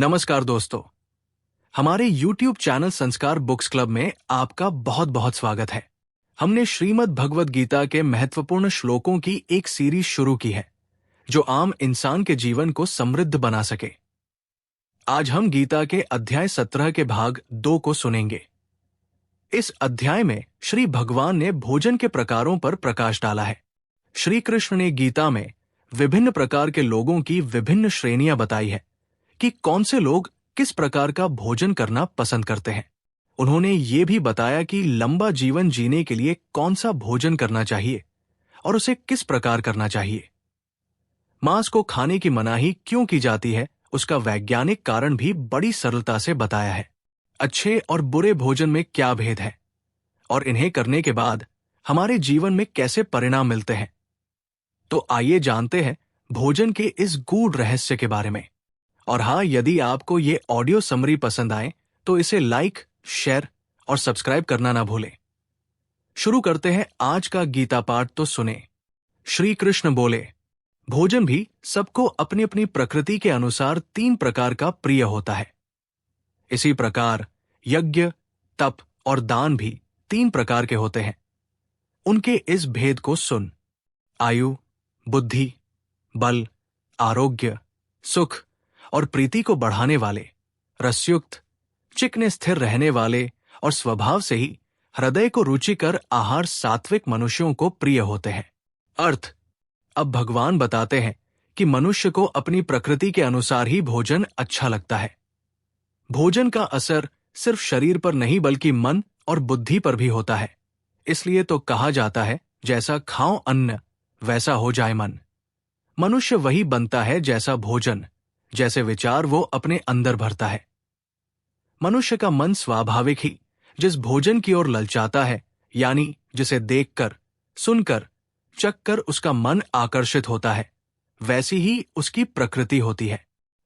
नमस्कार दोस्तों, हमारे YouTube चैनल संस्कार बुक्स क्लब में आपका बहुत बहुत स्वागत है। हमने श्रीमद् भगवद गीता के महत्वपूर्ण श्लोकों की एक सीरीज शुरू की है जो आम इंसान के जीवन को समृद्ध बना सके। आज हम गीता के अध्याय 17 के भाग 2 को सुनेंगे। इस अध्याय में श्री भगवान ने भोजन के प्रकारों पर प्रकाश डाला है। श्री कृष्ण ने गीता में विभिन्न प्रकार के लोगों की विभिन्न श्रेणियां बताई है कि कौन से लोग किस प्रकार का भोजन करना पसंद करते हैं। उन्होंने ये भी बताया कि लंबा जीवन जीने के लिए कौन सा भोजन करना चाहिए और उसे किस प्रकार करना चाहिए। मांस को खाने की मनाही क्यों की जाती है, उसका वैज्ञानिक कारण भी बड़ी सरलता से बताया है। अच्छे और बुरे भोजन में क्या भेद है और इन्हें करने के बाद हमारे जीवन में कैसे परिणाम मिलते हैं। तो आइए जानते हैं भोजन के इस गूढ़ रहस्य के बारे में। और हाँ, यदि आपको ये ऑडियो समरी पसंद आए तो इसे लाइक, शेयर और सब्सक्राइब करना ना भूलें। शुरू करते हैं आज का गीता पाठ, तो सुने। श्री कृष्ण बोले, भोजन भी सबको अपनी अपनी प्रकृति के अनुसार 3 प्रकार का प्रिय होता है। इसी प्रकार यज्ञ, तप और दान भी 3 प्रकार के होते हैं। उनके इस भेद को सुन। आयु, बुद्धि, बल, आरोग्य, सुख और प्रीति को बढ़ाने वाले, रसयुक्त, चिकने स्थिर रहने वाले और स्वभाव से ही हृदय को रुचिकर आहार सात्विक मनुष्यों को प्रिय होते हैं। अर्थ, अब भगवान बताते हैं कि मनुष्य को अपनी प्रकृति के अनुसार ही भोजन अच्छा लगता है। भोजन का असर सिर्फ शरीर पर नहीं बल्कि मन और बुद्धि पर भी होता है। इसलिए तो कहा जाता है, जैसा खाओ अन्न वैसा हो जाए मन। मनुष्य वही बनता है जैसा भोजन, जैसे विचार वो अपने अंदर भरता है। मनुष्य का मन स्वाभाविक ही जिस भोजन की ओर ललचाता है, यानी जिसे देखकर, सुनकर, चखकर उसका मन आकर्षित होता है, वैसी ही उसकी प्रकृति होती है।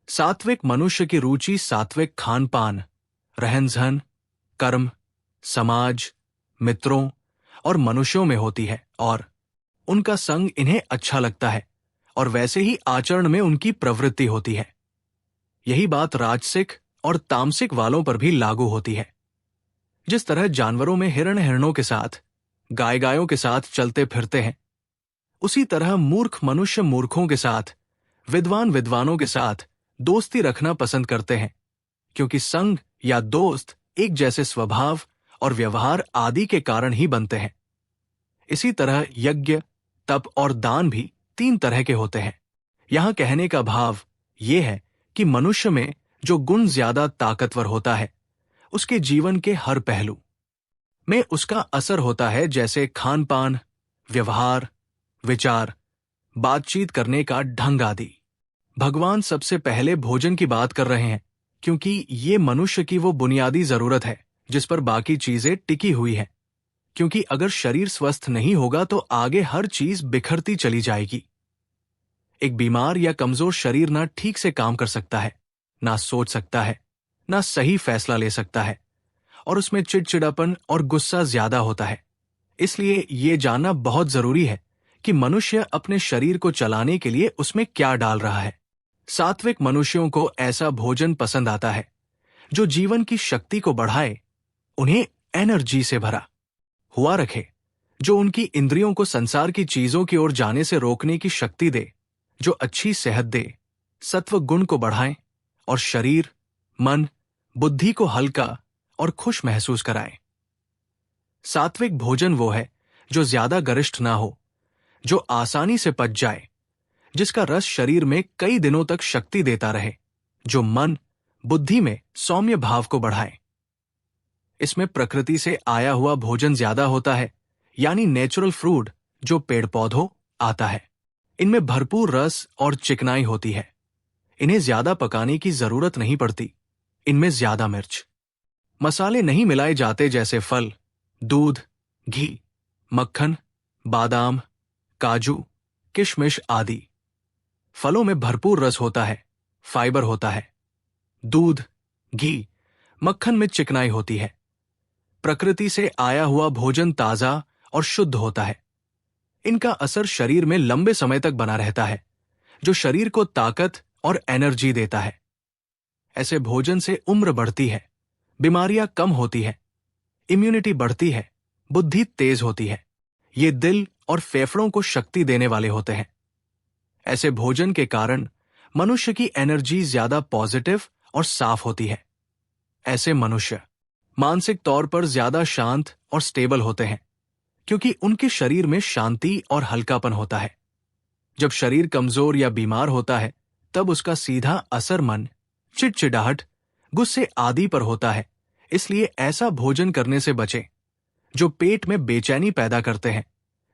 सात्विक मनुष्य की रुचि सात्विक खान पान, रहन सहन, कर्म, समाज, मित्रों और मनुष्यों में होती है और उनका संग इन्हें अच्छा लगता है और वैसे ही आचरण में उनकी प्रवृत्ति होती है। यही बात राजसिक और तामसिक वालों पर भी लागू होती है। जिस तरह जानवरों में हिरण हिरणों के साथ, गाय गायों के साथ चलते फिरते हैं, उसी तरह मूर्ख मनुष्य मूर्खों के साथ, विद्वान विद्वानों के साथ दोस्ती रखना पसंद करते हैं, क्योंकि संग या दोस्त एक जैसे स्वभाव और व्यवहार आदि के कारण ही बनते हैं। इसी तरह यज्ञ, तप और दान भी 3 तरह के होते हैं। यहां कहने का भाव यह है कि मनुष्य में जो गुण ज्यादा ताकतवर होता है, उसके जीवन के हर पहलू में उसका असर होता है, जैसे खान पान, व्यवहार, विचार, बातचीत करने का ढंग आदि। भगवान सबसे पहले भोजन की बात कर रहे हैं, क्योंकि ये मनुष्य की वो बुनियादी जरूरत है जिस पर बाकी चीजें टिकी हुई हैं। क्योंकि अगर शरीर स्वस्थ नहीं होगा तो आगे हर चीज बिखरती चली जाएगी। एक बीमार या कमजोर शरीर ना ठीक से काम कर सकता है, ना सोच सकता है, ना सही फैसला ले सकता है और उसमें चिड़चिड़ापन और गुस्सा ज्यादा होता है। इसलिए ये जानना बहुत जरूरी है कि मनुष्य अपने शरीर को चलाने के लिए उसमें क्या डाल रहा है। सात्विक मनुष्यों को ऐसा भोजन पसंद आता है जो जीवन की शक्ति को बढ़ाए, उन्हें एनर्जी से भरा हुआ रखे, जो उनकी इंद्रियों को संसार की चीजों की ओर जाने से रोकने की शक्ति दे, जो अच्छी सेहत दे, सत्व गुण को बढ़ाए और शरीर, मन, बुद्धि को हल्का और खुश महसूस कराए। सात्विक भोजन वो है जो ज्यादा गरिष्ठ ना हो, जो आसानी से पच जाए, जिसका रस शरीर में कई दिनों तक शक्ति देता रहे, जो मन, बुद्धि में सौम्य भाव को बढ़ाए। इसमें प्रकृति से आया हुआ भोजन ज्यादा होता है, यानी नेचुरल फ्रूट जो पेड़ पौधों आता है। इनमें भरपूर रस और चिकनाई होती है। इन्हें ज्यादा पकाने की जरूरत नहीं पड़ती। इनमें ज्यादा मिर्च, मसाले नहीं मिलाए जाते, जैसे फल, दूध, घी, मक्खन, बादाम, काजू, किशमिश आदि। फलों में भरपूर रस होता है, फाइबर होता है। दूध, घी, मक्खन में चिकनाई होती है। प्रकृति से आया हुआ भोजन ताजा और शुद्ध होता है। इनका असर शरीर में लंबे समय तक बना रहता है, जो शरीर को ताकत और एनर्जी देता है। ऐसे भोजन से उम्र बढ़ती है, बीमारियां कम होती है, इम्यूनिटी बढ़ती है, बुद्धि तेज होती है। ये दिल और फेफड़ों को शक्ति देने वाले होते हैं। ऐसे भोजन के कारण मनुष्य की एनर्जी ज्यादा पॉजिटिव और साफ होती है। ऐसे मनुष्य मानसिक तौर पर ज्यादा शांत और स्टेबल होते हैं, क्योंकि उनके शरीर में शांति और हल्कापन होता है। जब शरीर कमजोर या बीमार होता है, तब उसका सीधा असर मन, चिड़चिड़ाहट, गुस्से आदि पर होता है। इसलिए ऐसा भोजन करने से बचें जो पेट में बेचैनी पैदा करते हैं,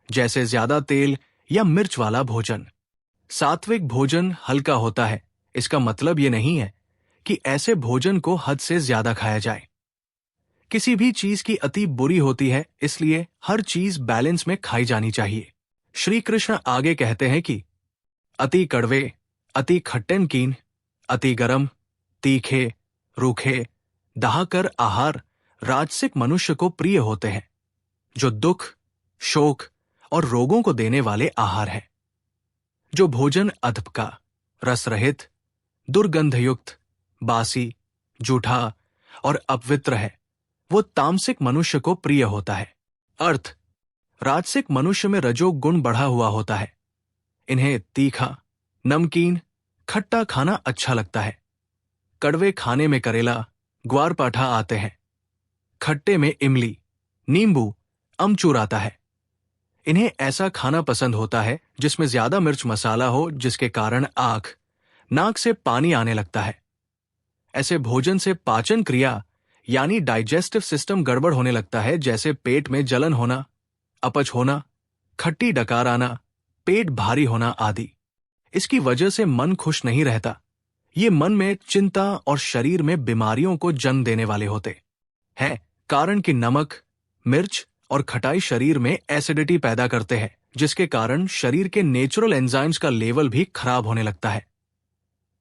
जैसे ज्यादा तेल या मिर्च वाला भोजन। सात्विक भोजन हल्का होता है। इसका मतलब ये नहीं है कि ऐसे भोजन को हद से ज्यादा खाया जाए। किसी भी चीज की अति बुरी होती है, इसलिए हर चीज बैलेंस में खाई जानी चाहिए। श्री कृष्ण आगे कहते हैं कि अति कड़वे, अति खट्टे नमकीन, अति गरम, तीखे, रूखे, दहाकर आहार राजसिक मनुष्य को प्रिय होते हैं, जो दुख, शोक और रोगों को देने वाले आहार हैं। जो भोजन अधपका, रस रहित, दुर्गंधयुक्त, बासी, जूठा और अपवित्र है, वो तामसिक मनुष्य को प्रिय होता है। अर्थ, राजसिक मनुष्य में रजोगुण बढ़ा हुआ होता है। इन्हें तीखा, नमकीन, खट्टा खाना अच्छा लगता है। कड़वे खाने में करेला, ग्वारपाठा आते हैं। खट्टे में इमली, नींबू, अमचूर आता है। इन्हें ऐसा खाना पसंद होता है जिसमें ज्यादा मिर्च मसाला हो, जिसके कारण आंख, नाक से पानी आने लगता है। ऐसे भोजन से पाचन क्रिया यानी डाइजेस्टिव सिस्टम गड़बड़ होने लगता है, जैसे पेट में जलन होना, अपच होना, खट्टी डकार आना, पेट भारी होना आदि। इसकी वजह से मन खुश नहीं रहता। ये मन में चिंता और शरीर में बीमारियों को जन्म देने वाले होते हैं, कारण कि नमक, मिर्च और खटाई शरीर में एसिडिटी पैदा करते हैं, जिसके कारण शरीर के नेचुरल एंजाइम्स का लेवल भी खराब होने लगता है।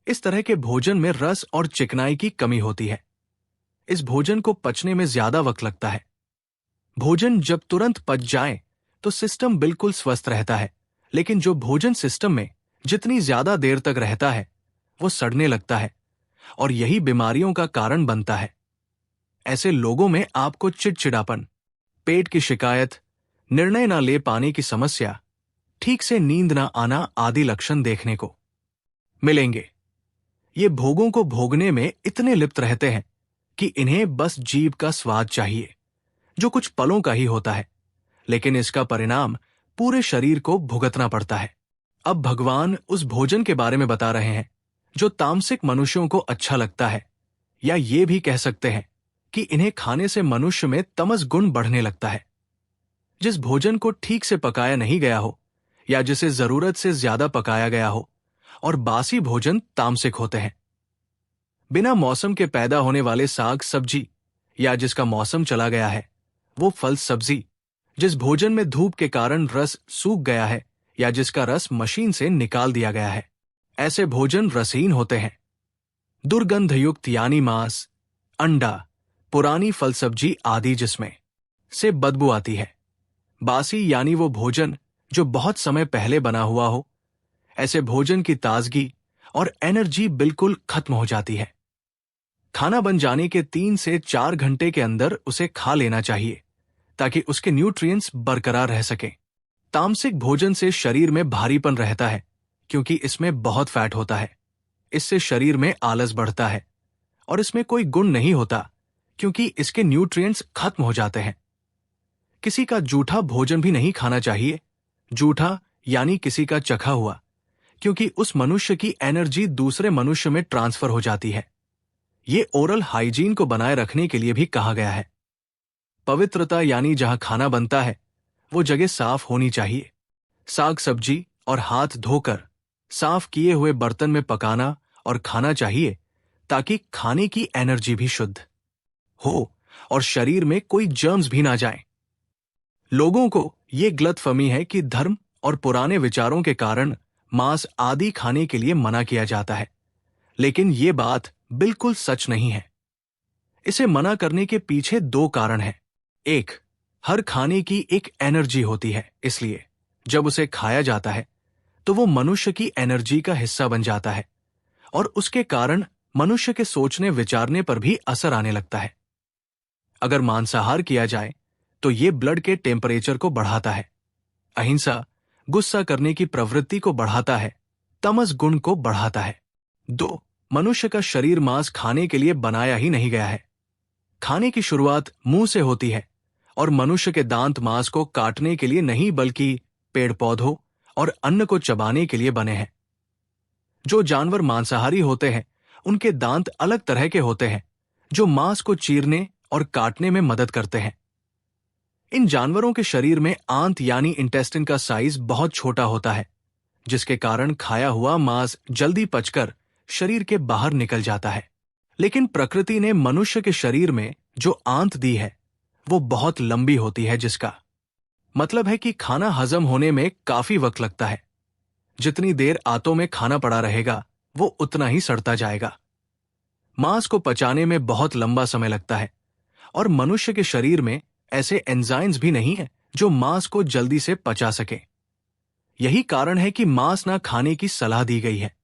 इस तरह के भोजन में रस और चिकनाई की कमी होती है। इस भोजन को पचने में ज्यादा वक्त लगता है। भोजन जब तुरंत पच जाए तो सिस्टम बिल्कुल स्वस्थ रहता है, लेकिन जो भोजन सिस्टम में जितनी ज्यादा देर तक रहता है, वो सड़ने लगता है और यही बीमारियों का कारण बनता है। ऐसे लोगों में आपको चिड़चिड़ापन, पेट की शिकायत, निर्णय न ले पाने की समस्या, ठीक से नींद न आना आदि लक्षण देखने को मिलेंगे। ये भोगों को भोगने में इतने लिप्त रहते हैं कि इन्हें बस जीभ का स्वाद चाहिए, जो कुछ पलों का ही होता है, लेकिन इसका परिणाम पूरे शरीर को भुगतना पड़ता है। अब भगवान उस भोजन के बारे में बता रहे हैं जो तामसिक मनुष्यों को अच्छा लगता है, या ये भी कह सकते हैं कि इन्हें खाने से मनुष्य में तमस गुण बढ़ने लगता है। जिस भोजन को ठीक से पकाया नहीं गया हो, या जिसे जरूरत से ज्यादा पकाया गया हो, और बासी भोजन तामसिक होते हैं। बिना मौसम के पैदा होने वाले साग सब्जी, या जिसका मौसम चला गया है वो फल सब्जी, जिस भोजन में धूप के कारण रस सूख गया है, या जिसका रस मशीन से निकाल दिया गया है, ऐसे भोजन रसहीन होते हैं। दुर्गंधयुक्त यानी मांस, अंडा, पुरानी फल सब्जी आदि जिसमें से बदबू आती है। बासी यानी वो भोजन जो बहुत समय पहले बना हुआ हो। ऐसे भोजन की ताजगी और एनर्जी बिल्कुल खत्म हो जाती है। खाना बन जाने के 3 से 4 घंटे के अंदर उसे खा लेना चाहिए, ताकि उसके न्यूट्रिएंट्स बरकरार रह सकें। तामसिक भोजन से शरीर में भारीपन रहता है, क्योंकि इसमें बहुत फैट होता है। इससे शरीर में आलस बढ़ता है, और इसमें कोई गुण नहीं होता, क्योंकि इसके न्यूट्रिएंट्स खत्म हो जाते हैं। किसी का जूठा भोजन भी नहीं खाना चाहिए। जूठा यानी किसी का चखा हुआ, क्योंकि उस मनुष्य की एनर्जी दूसरे मनुष्य में ट्रांसफर हो जाती है। ये ओरल हाइजीन को बनाए रखने के लिए भी कहा गया है। पवित्रता यानी जहां खाना बनता है वो जगह साफ होनी चाहिए। साग सब्जी और हाथ धोकर साफ किए हुए बर्तन में पकाना और खाना चाहिए, ताकि खाने की एनर्जी भी शुद्ध हो और शरीर में कोई जर्म्स भी ना जाएं। लोगों को ये गलतफहमी है कि धर्म और पुराने विचारों के कारण मांस आदि खाने के लिए मना किया जाता है, लेकिन ये बात बिल्कुल सच नहीं है। इसे मना करने के पीछे 2 कारण हैं। एक, हर खाने की एक एनर्जी होती है, इसलिए जब उसे खाया जाता है तो वो मनुष्य की एनर्जी का हिस्सा बन जाता है, और उसके कारण मनुष्य के सोचने विचारने पर भी असर आने लगता है। अगर मांसाहार किया जाए तो ये ब्लड के टेम्परेचर को बढ़ाता है। अहिंसा गुस्सा करने की प्रवृत्ति को बढ़ाता है, तमस गुण को बढ़ाता है। 2. मनुष्य का शरीर मांस खाने के लिए बनाया ही नहीं गया है। खाने की शुरुआत मुंह से होती है और मनुष्य के दांत मांस को काटने के लिए नहीं बल्कि पेड़ पौधों और अन्न को चबाने के लिए बने हैं। जो जानवर मांसाहारी होते हैं उनके दांत अलग तरह के होते हैं जो मांस को चीरने और काटने में मदद करते हैं। इन जानवरों के शरीर में आंत यानी इंटेस्टिन का साइज बहुत छोटा होता है, जिसके कारण खाया हुआ मांस जल्दी पचकर शरीर के बाहर निकल जाता है। लेकिन प्रकृति ने मनुष्य के शरीर में जो आंत दी है वो बहुत लंबी होती है, जिसका मतलब है कि खाना हजम होने में काफी वक्त लगता है। जितनी देर आंतों में खाना पड़ा रहेगा वो उतना ही सड़ता जाएगा। मांस को पचाने में बहुत लंबा समय लगता है और मनुष्य के शरीर में ऐसे एंजाइम्स भी नहीं है जो मांस को जल्दी से पचा सके। यही कारण है कि मांस ना खाने की सलाह दी गई है।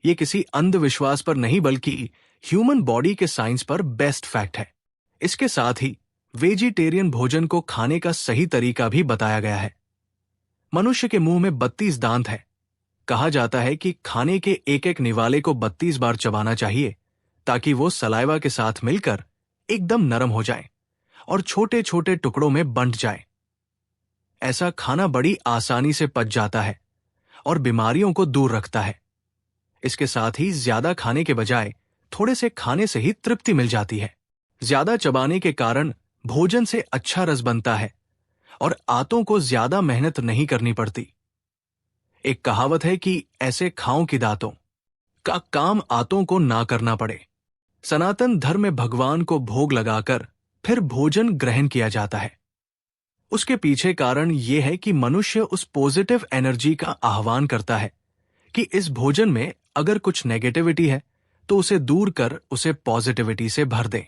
ये किसी अंधविश्वास पर नहीं बल्कि ह्यूमन बॉडी के साइंस पर बेस्ट फैक्ट है। इसके साथ ही वेजिटेरियन भोजन को खाने का सही तरीका भी बताया गया है। मनुष्य के मुंह में 32 दांत है। कहा जाता है कि खाने के एक एक निवाले को 32 बार चबाना चाहिए ताकि वो सलाइवा के साथ मिलकर एकदम नरम हो जाए और छोटे छोटे टुकड़ों में बंट जाए। ऐसा खाना बड़ी आसानी से पच जाता है और बीमारियों को दूर रखता है। इसके साथ ही ज्यादा खाने के बजाय थोड़े से खाने से ही तृप्ति मिल जाती है। ज्यादा चबाने के कारण भोजन से अच्छा रस बनता है और आंतों को ज्यादा मेहनत नहीं करनी पड़ती। एक कहावत है कि ऐसे खाओ कि दांतों का काम आंतों को ना करना पड़े। सनातन धर्म में भगवान को भोग लगाकर फिर भोजन ग्रहण किया जाता है। उसके पीछे कारण यह है कि मनुष्य उस पॉजिटिव एनर्जी का आह्वान करता है कि इस भोजन में अगर कुछ नेगेटिविटी है तो उसे दूर कर उसे पॉजिटिविटी से भर दे।